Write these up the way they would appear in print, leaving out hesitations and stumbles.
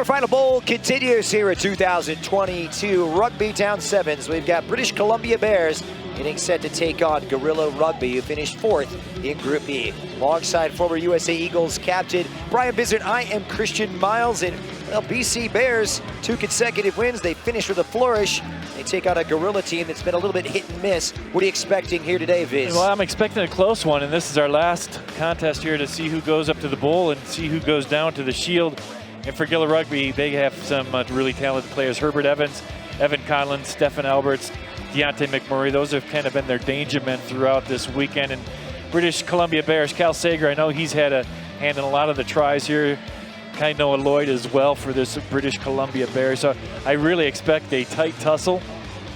Quarterfinal Bowl continues here at 2022 RugbyTown Sevens. We've got British Columbia Bears getting set to take on Gorilla Rugby, who finished 4th in Group B. Alongside former USA Eagles captain Brian Bizzard, I am Christian Miles, and well, BC Bears, 2 consecutive wins. They finish with a flourish. They take on a Gorilla team that's been a little bit hit and miss. What are you expecting here today, Viz? Well, I'm expecting a close one, and this is our last contest here to see who goes up to the bowl and see who goes down to the shield. And for Gorilla Rugby, they have some really talented players. Herbert Evans, Evan Conlon, Stephen Alberts, Deontay McMurray. Those have kind of been their danger men throughout this weekend. And British Columbia Bears, Cal Sager, I know he's had a hand in a lot of the tries here. Noah Lloyd as well for this British Columbia Bears. So I really expect a tight tussle.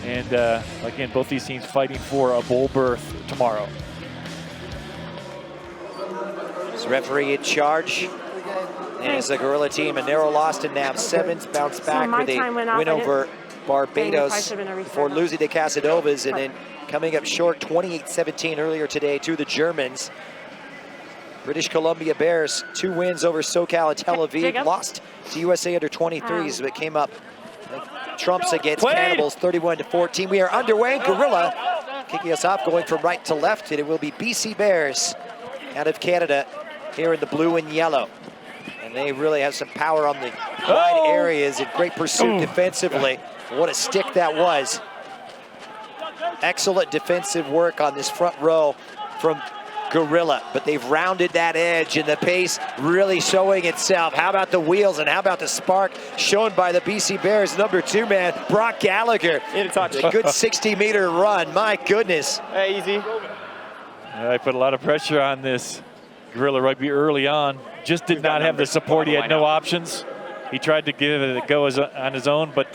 And again, both these teams fighting for a bowl berth tomorrow. Is referee in charge? And it's the Gorilla team, a narrow loss to NAB Sevens, bounce back with a win over Barbados before losing to Casadovas, and then coming up short 28-17 earlier today to the Germans. British Columbia Bears, 2 wins over SoCal and Tel Aviv, lost to USA under 23s, but came up trumps against Cannibals 31-14. We are underway. Gorilla kicking us off, going from right to left, and it will be BC Bears out of Canada here in the blue and yellow. And they really have some power on the wide areas and great pursuit defensively. What a stick that was. Excellent defensive work on this front row from Gorilla, but they've rounded that edge and the pace really showing itself. How about the wheels and how about the spark shown by the BC Bears number 2 man, Brock Gallagher. In a touch. A good 60-meter run, my goodness. Hey, easy. I put a lot of pressure on this Gorilla Rugby early on. Just did not have the support. He had no options. He tried to give it a go on his own, but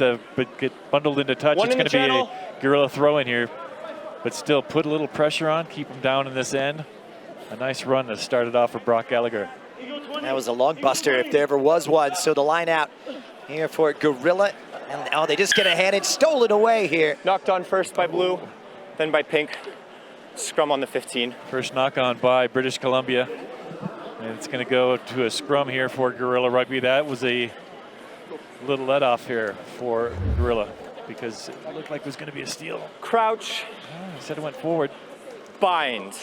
get bundled into touch. It's going to be a Gorilla throw in here, but still put a little pressure on, keep him down in this end. A nice run that started off for Brock Gallagher. That was a long buster if there ever was one. So the line out here for Gorilla. And they just get a hand and stole it away here. Knocked on first by blue, then by pink. Scrum on the 15. First knock on by British Columbia. And it's going to go to a scrum here for Gorilla Rugby. That was a little let off here for Gorilla because it looked like it was going to be a steal. Crouch. He said it went forward. Bind.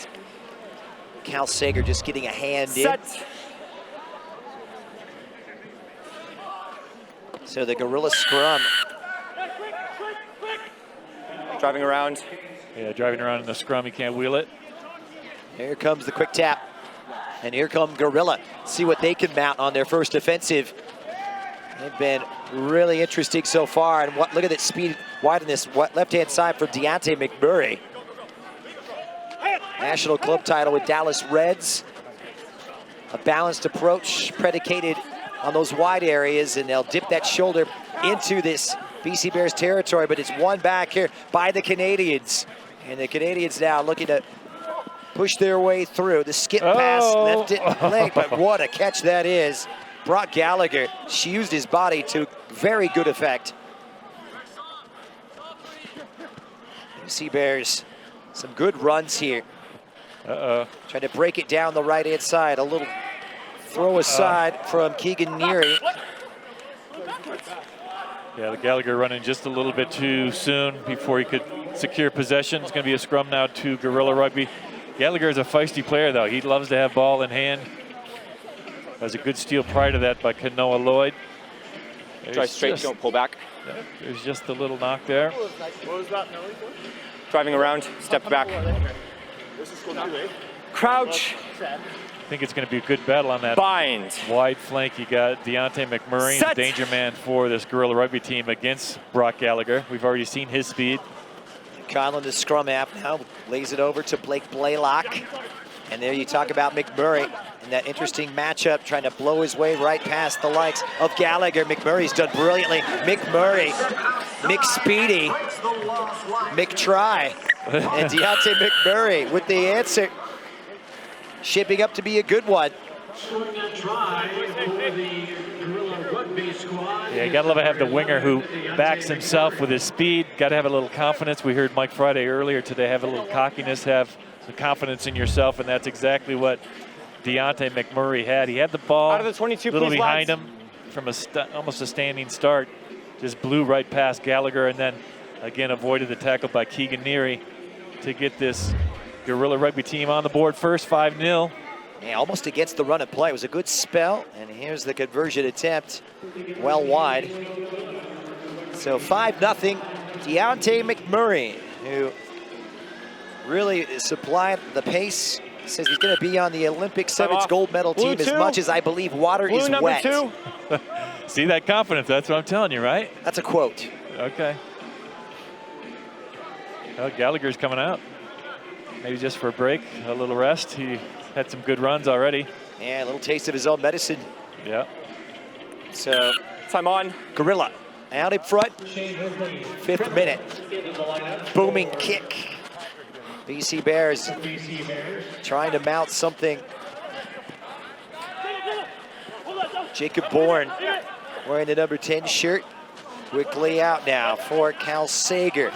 Cal Sager just getting a hand Set. in. So the Gorilla scrum. Driving around. Yeah, driving around in the scrum, he can't wheel it. Here comes the quick tap. And here come Gorilla. See what they can mount on their first offensive. They've been really interesting so far. And look at that speed wide in this left-hand side for Deontay McMurray. National club title with Dallas Reds. A balanced approach predicated on those wide areas, and they'll dip that shoulder into this BC Bears territory, but it's won back here by the Canadians. And the Canadians now looking to push their way through. The skip pass left it late, but what a catch that is. Brock Gallagher, she used his body to very good effect. BC Bears, some good runs here. Trying to break it down the right-hand side. A little throw aside from Keegan Neary. Yeah, the Gallagher running just a little bit too soon before he could secure possession. It's going to be a scrum now to Gorilla Rugby. Gallagher is a feisty player, though. He loves to have ball in hand. That was a good steal prior to that by Noah Lloyd. Drive straight, don't pull back. Yeah, there's just a little knock there. What was that, Nelly? Driving around, step back. Crouch. I think it's going to be a good battle on that Bind. wide flank. You got Deontay McMurray, the danger man for this Gorilla Rugby team against Brock Gallagher. We've already seen his speed. Conlon, the scrum half now, lays it over to Blake Blaylock. And there you talk about McMurray in that interesting matchup, trying to blow his way right past the likes of Gallagher. McMurray's done brilliantly. McMurray, McSpeedy, McTry, and Deontay McMurray with the answer. Shaping up to be a good one. Yeah, you gotta love to have the winger who backs himself with his speed. Gotta have a little confidence. We heard Mike Friday earlier today, have a little cockiness, have some confidence in yourself, and that's exactly what Deontay McMurray had. He had the ball out of the 22, a little please, behind lads. him, from almost a standing start. Just blew right past Gallagher and then again avoided the tackle by Keegan Neary to get this Gorilla Rugby team on the board first, 5-0. Yeah, almost against the run of play. It was a good spell, and here's the conversion attempt, well wide. So 5-0, Deontay McMurray, who really supplied the pace, says he's gonna be on the Olympic sevens gold medal team as much as I believe water is wet. Blue number 2. See that confidence, that's what I'm telling you, right? That's a quote. Okay. Well, Gallagher's coming out. Maybe just for a break, a little rest. He had some good runs already. Yeah, a little taste of his own medicine. Yeah. So, Time on. Gorilla out in front. 5th minute. Booming kick. BC Bears trying to mount something. Jacob Bourne wearing the number 10 shirt. Quickly out now for Cal Sager.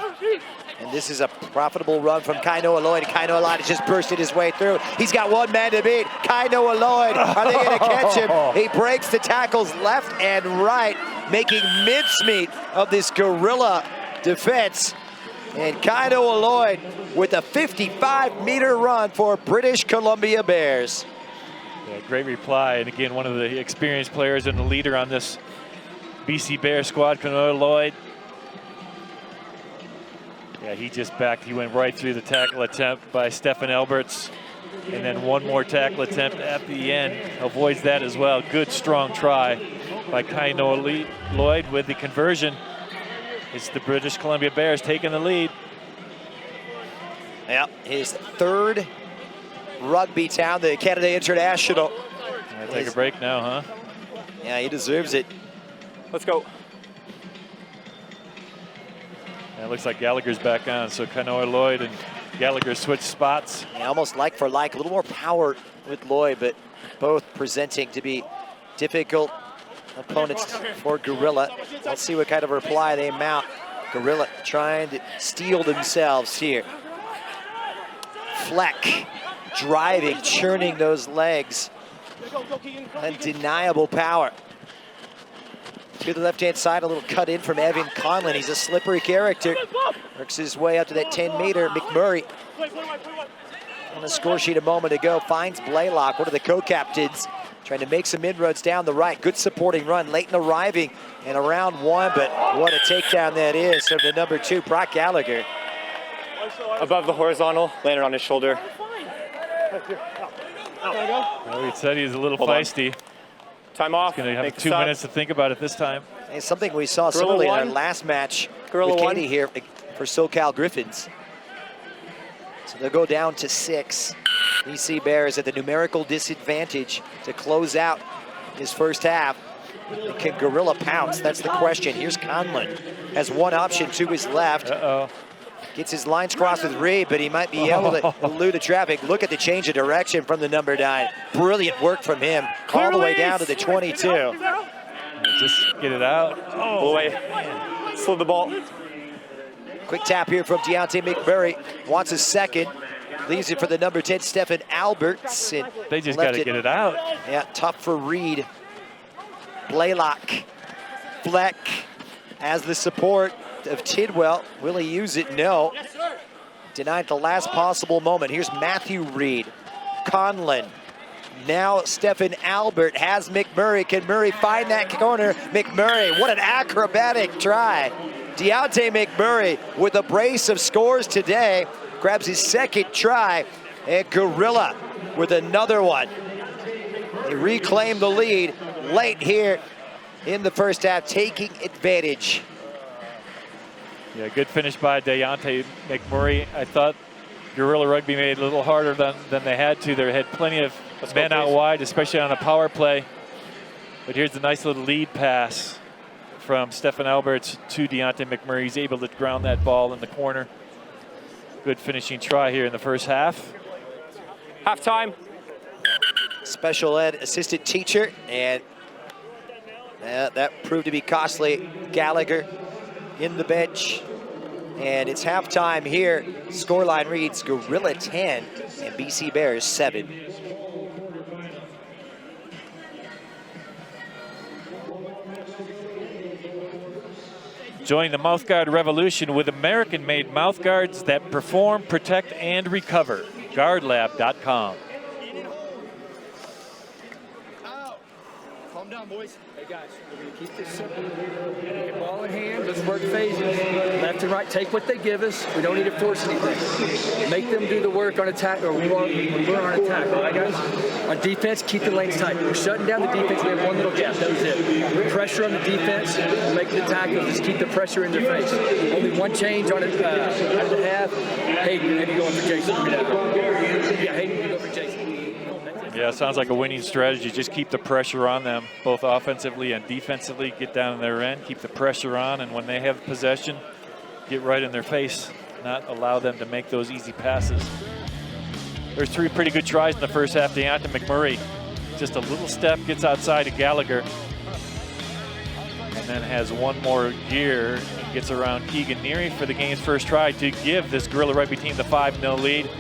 And this is a profitable run from Kainoa Lloyd. Kainoa Lloyd has just bursted his way through. He's got one man to beat. Kainoa Lloyd, are they going to catch him? He breaks the tackles left and right, making mincemeat of this Gorilla defense. And Kainoa Lloyd with a 55-meter run for British Columbia Bears. Yeah, great reply. And again, one of the experienced players and the leader on this BC Bears squad, Kainoa Lloyd. Yeah, he just backed. He went right through the tackle attempt by Stefan Alberts. And then one more tackle attempt at the end. Avoids that as well. Good, strong try by Kainoa Lloyd with the conversion. It's the British Columbia Bears taking the lead. Yeah, his 3rd RugbyTown, the Canada International. Take a break now, huh? Yeah, he deserves it. Let's go. Yeah, it looks like Gallagher's back on, so Kainoa Lloyd and Gallagher switch spots. Yeah, almost like for like, a little more power with Lloyd, but both presenting to be difficult opponents for Gorilla. Let's see what kind of reply they mount. Gorilla trying to steel themselves here. Fleck driving, churning those legs. Undeniable power. To the left-hand side, a little cut in from Evan Conlon. He's a slippery character. Works his way up to that 10-meter. McMurray on the score sheet a moment ago finds Blaylock, one of the co-captains, trying to make some inroads down the right. Good supporting run. Leighton arriving in around 1, but what a takedown that is from the number 2, Brock Gallagher. Above the horizontal, landed on his shoulder. Well, he said he's a little feisty. Time off. He's going to have 2 minutes to think about it this time. It's something we saw similarly in our last match with Katie here for SoCal Griffins. So they'll go down to 6. BC Bears at the numerical disadvantage to close out his first half. And can Gorilla pounce? That's the question. Here's Conlon. Has one option to his left. Gets his lines crossed with Reed, but he might be able to elude the traffic. Look at the change of direction from the number 9. Brilliant work from him. All the way down to the 22. Just get it out. Boy, slid the ball. Quick tap here from Deontay McMurray. Wants a second. Leaves it for the number 10, Stefan Alberts. They just got to get it out. Yeah, tough for Reed. Blaylock. Fleck as the support of Tidwell. Will he use it? No. Denied the last possible moment. Here's Matthew Reed. Conlon. Now Stefan Albert has McMurray. Can Murray find that corner? McMurray, what an acrobatic try. Deontay McMurray with a brace of scores today. Grabs his 2nd try. And Gorilla with another one. They reclaim the lead late here in the first half, taking advantage. Yeah, good finish by Deontay McMurray. I thought Gorilla Rugby made it a little harder than they had to. They had plenty of men out wide, especially on a power play. But here's a nice little lead pass from Stefan Alberts to Deontay McMurray. He's able to ground that ball in the corner. Good finishing try here in the first half. Halftime. Special ed assistant teacher, and that proved to be costly. Gallagher in the bench, and it's halftime here. Scoreline reads Gorilla 10 and BC Bears 7. Join the mouthguard revolution with American-made mouthguards that perform, protect, and recover. GuardLab.com. Calm down, boys. Hey, guys, we're going to keep this simple. Get ball in hand. Let's work phases. Left and right. Take what they give us. We don't need to force anything. Make them do the work on attack, or we're on attack. All right, guys? On defense, keep the lanes tight. We're shutting down the defense. We have one little gap. That was it. Pressure on the defense. Make the tackles. Just keep the pressure in their face. Only one change on it out of the half. Hayden, maybe going for Jason. Yeah, Hayden, go for Jason. Yeah, sounds like a winning strategy. Just keep the pressure on them, both offensively and defensively. Get down in their end, keep the pressure on, and when they have possession, get right in their face, not allow them to make those easy passes. There's 3 pretty good tries in the first half. Deontay McMurray, just a little step, gets outside of Gallagher, and then has one more gear and gets around Keegan Neary for the game's first try to give this Gorilla Rugby team the 5-0 lead.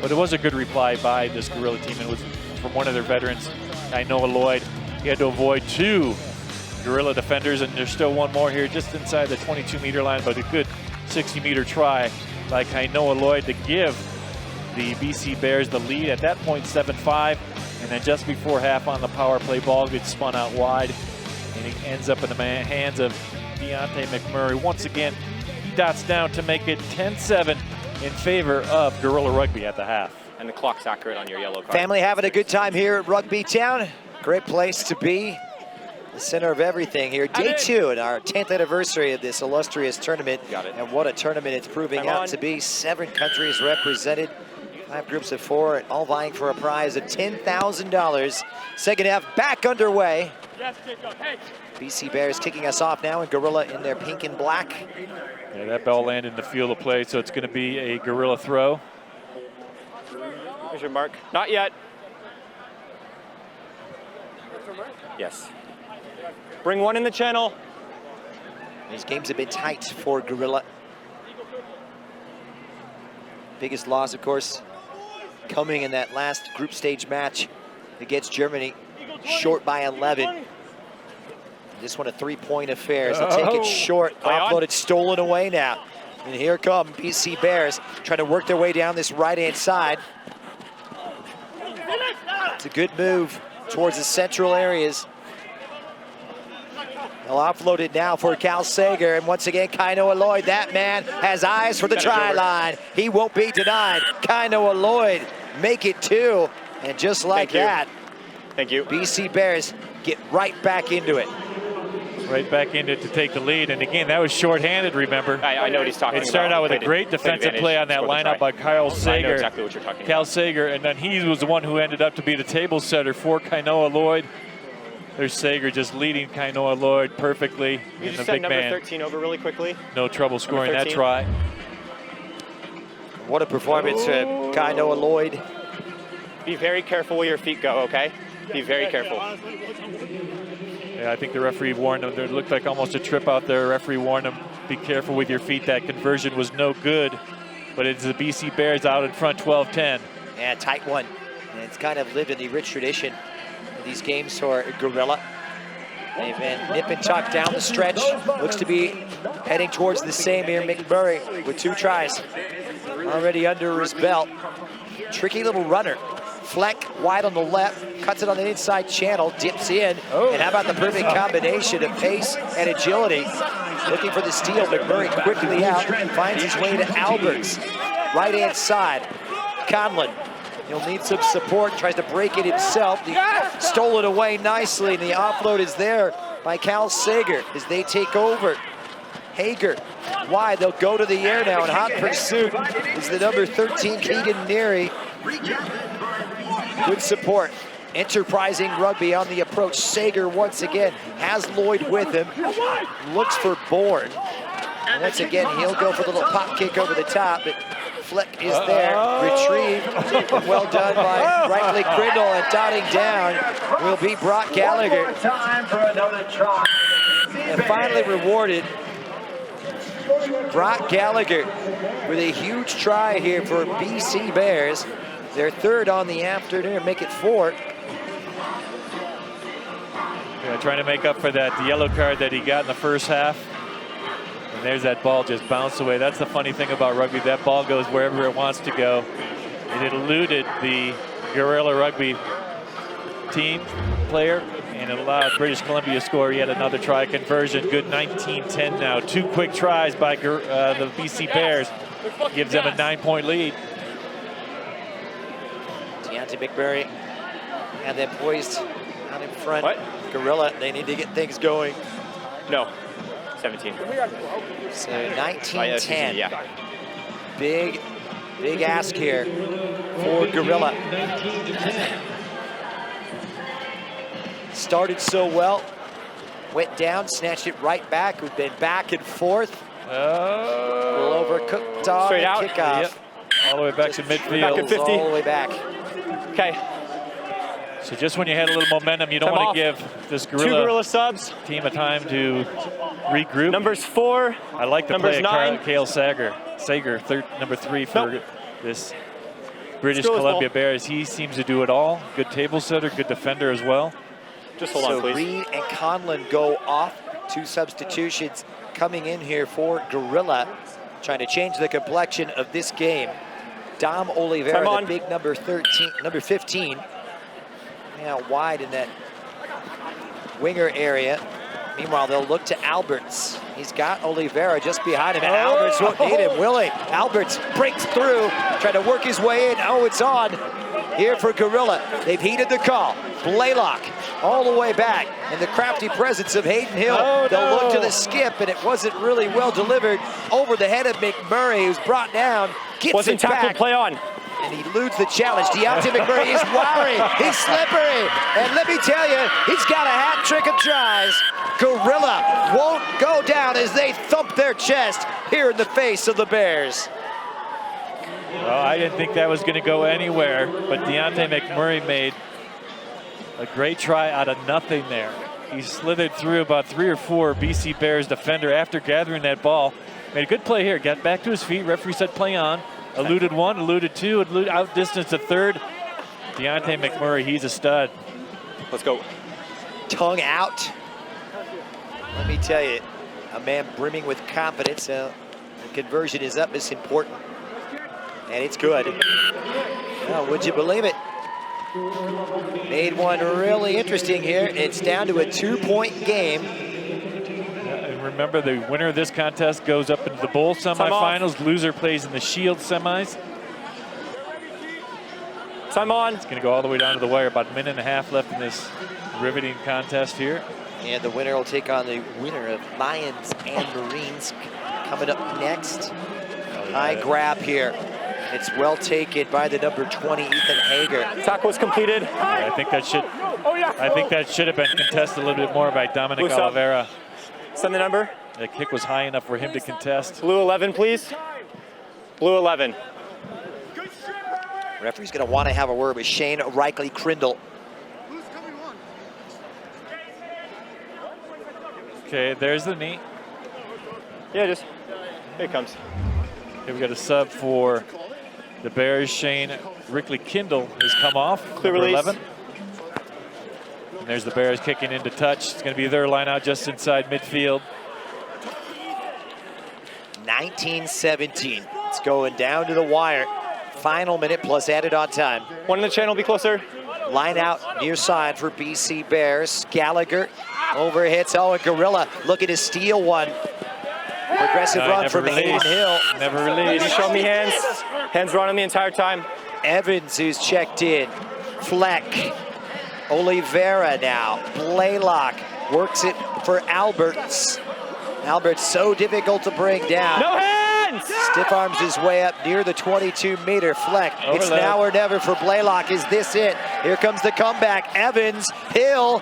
But it was a good reply by this Gorilla team. It was from one of their veterans, Noah Lloyd. He had to avoid 2 Gorilla defenders, and there's still one more here just inside the 22-meter line, but a good 60-meter try by Noah Lloyd to give the BC Bears the lead. At that point, 7-5, and then just before half on the power play, ball gets spun out wide, and it ends up in the hands of Deontay McMurray. Once again, he dots down to make it 10-7 in favor of Gorilla Rugby at the half. And the clock's accurate on your yellow card. Family having a good time here at RugbyTown. Great place to be. The center of everything here. Day 2 in our 10th anniversary of this illustrious tournament. Got it. And what a tournament it's proving out to be. 7 countries represented, 5 groups of 4, and all vying for a prize of $10,000. Second half back underway. BC Bears kicking us off now, and Gorilla in their pink and black. Yeah, that ball landed in the field of play, so it's going to be a Gorilla throw. Here's your mark. Not yet. Yes. Bring one in the channel. These games have been tight for Gorilla. Biggest loss, of course, coming in that last group stage match against Germany, short by 11. This one a 3-point affair, so take it short, offloaded, stolen away now. And here come BC Bears trying to work their way down this right-hand side. It's a good move towards the central areas. They'll offload it now for Cal Sager, and once again, Kainoa Lloyd, that man has eyes for the try line. He won't be denied. Kainoa Lloyd make it 2, and just like that, thank you. BC Bears get right back into it. Right back into it to take the lead, and again, that was shorthanded, remember? I know what he's talking about. It started out with a great defensive play on that lineup by Kyle Sager. I know exactly what you're talking about. Cal Sager, and then he was the one who ended up to be the table setter for Kainoa Lloyd. There's Sager just leading Kainoa Lloyd perfectly. You just send number 13 over really quickly. No trouble scoring that try. What a performance from Kainoa Lloyd. Be very careful where your feet go, okay? Be very careful. Yeah, I think the referee warned them. There looked like almost a trip out there. The referee warned them, be careful with your feet. That conversion was no good. But it's the BC Bears out in front, 12-10. Yeah, tight one. And it's kind of lived in the rich tradition of these games for Gorilla. They've been nip and tuck down the stretch. Looks to be heading towards the same here. McMurray with 2 tries already under his belt. Tricky little runner. Fleck wide on the left, cuts it on the inside channel, dips in, and how about the perfect combination of pace and agility? Looking for the steal, McMurray quickly out, finds his way to Alberts. Right-hand side, Conlon. He'll need some support, tries to break it himself. He stole it away nicely, and the offload is there by Cal Sager as they take over. Hager wide, they'll go to the air now in hot pursuit is the number 13 Keegan Neary. Good support. Enterprising Rugby on the approach. Sager once again has Lloyd with him. Looks for Bourne. And once again, he'll go for the little pop kick over the top, but Fleck is there, retrieved. Well done by Rightly Grindle, and dotting down will be Brock Gallagher. And finally rewarded, Brock Gallagher with a huge try here for BC Bears. Their 3rd on the afternoon, make it 4. Yeah, trying to make up for that yellow card that he got in the first half. And there's that ball just bounced away. That's the funny thing about rugby. That ball goes wherever it wants to go. And it eluded the Guerrilla Rugby team player, and it allowed British Columbia to score yet another try conversion. Good 19-10 now. 2 quick tries by the BC Bears. Gives them a 9-point lead. Deontay McMurray and then poised out in front. What? Guerrilla, they need to get things going. No, 17. So 19-10. Yeah. Big ask here for Guerrilla. Started so well, went down, snatched it right back. We've been back and forth. A little overcooked on Straight out. kickoff. Yep. All the way back to midfield. Back at 50. All the way back. Okay. So just when you had a little momentum, you don't want to give this 2 Guerrilla subs. team a time to regroup. Numbers 4. I like the numbers play 9. of Cale Sager, number 3 for this British Still Columbia ball. Bears. He seems to do it all. Good table setter, good defender as well. Just hold So on, please. Reed and Conlon go off. 2 substitutions coming in here for Guerrilla, trying to change the complexion of this game. Dom Oliveira, the big number 15. Now wide in that winger area. Meanwhile, they'll look to Alberts. He's got Oliveira just behind him, and Alberts won't need him, will he? Alberts breaks through, trying to work his way in. Oh, it's on here for Guerrilla. They've heeded the call. Blaylock all the way back, and the crafty presence of Hayden Hill. They'll look to the skip, and it wasn't really well delivered over the head of McMurray, who's brought down, gets Wasn't it tackled, back. play on. And he eludes the challenge. Deontay McMurray is wiry. He's slippery. And let me tell you, he's got a hat trick of tries. Guerrilla won't go down as they thump their chest here in the face of the Bears. Well, I didn't think that was going to go anywhere, but Deontay McMurray made a great try out of nothing there. He slithered through about 3 or 4 BC Bears defender after gathering that ball. Made a good play here, got back to his feet. Referee said play on. Eluded 1, eluded 2, outdistanced a 3rd. Deontay McMurray, he's a stud. Let's go. Tongue out. Let me tell you, a man brimming with confidence. The conversion is up, it's important. And it's good. Oh, would you believe it? Made one really interesting here. It's down to a 2-point game. And remember, the winner of this contest goes up into the bowl semifinals. Loser plays in the Shield semis. Time on. It's going to go all the way down to the wire. About a minute and a half left in this riveting contest here. And the winner will take on the winner of Lions and Marines coming up next. High grab here. It's well taken by the number 20, Ethan Hager. Tackle was completed. Yeah, I think that should have been contested a little bit more by Dominic Oliveira. Send the number. The kick was high enough for him to contest. Blue 11, please. Blue 11. Referee's going to want to have a word with Shane Reichley-Crindle. Okay, there's the knee. Yeah, just here it comes. Here we got a sub for the Bears. Shane Reichley-Crindle has come off. Clear number release. 11. And there's the Bears kicking into touch. It's going to be their line out just inside midfield. 19-17. It's going down to the wire. Final minute plus added on time. One in the channel, be closer. Line out near side for BC Bears. Gallagher overhits. Oh, and Guerrilla looking to steal one. Progressive run from Hayden Hill. Never He released. just showed me hands. Hands were on him the entire time. Evans, who's checked in. Fleck. Oliveira now. Blaylock works it for Alberts. Alberts so difficult to bring down. No hands! Stiff arms his way up near the 22-meter. Fleck. It's Overlap. now or never for Blaylock. Is this it? Here comes the comeback. Evans, Hill.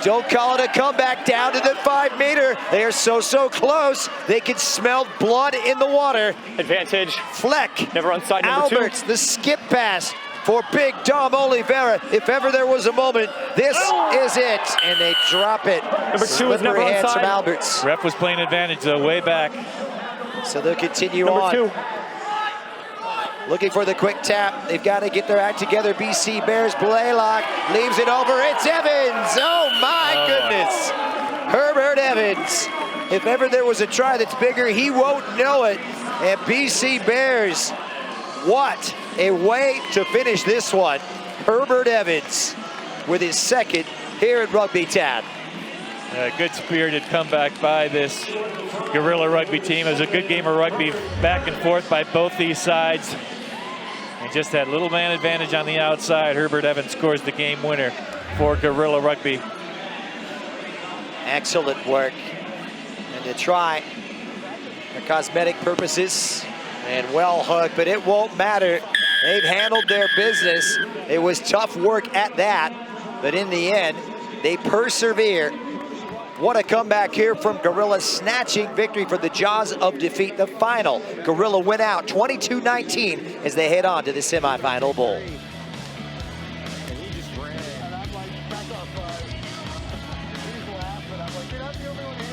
Don't call it a comeback, down to the 5-meter. They are so close. They can smell blood in the water. Advantage. Fleck. Never onside number 2. Alberts, the skip pass for big Dom Oliveira. If ever there was a moment, this is it. And they drop it. Number 2 is never Slippery hands onside. from Alberts. Ref was playing advantage though, way back. So they'll continue Number on. 2. Looking for the quick tap. They've got to get their act together. BC Bears. Blaylock leaves it over. It's Evans. Oh my goodness. Evans. If ever there was a try that's bigger, he won't know it. And BC Bears, what a way to finish this one. Herbert Evans with his second here at RugbyTown. A good spirited comeback by this Gorilla Rugby team. It was a good game of rugby back and forth by both these sides. And just that little man advantage on the outside. Herbert Evans scores the game winner for Gorilla Rugby. Excellent work. And the try for cosmetic purposes. And well hooked, but it won't matter. They've handled their business. It was tough work at that, but in the end, they persevere. What a comeback here from Gorilla, snatching victory for the jaws of defeat. The final, Gorilla win out 22-19 as they head on to the semifinal bowl. And he just ran. And I'm like, back up, he's laughing. I'm like, you're not the only one here.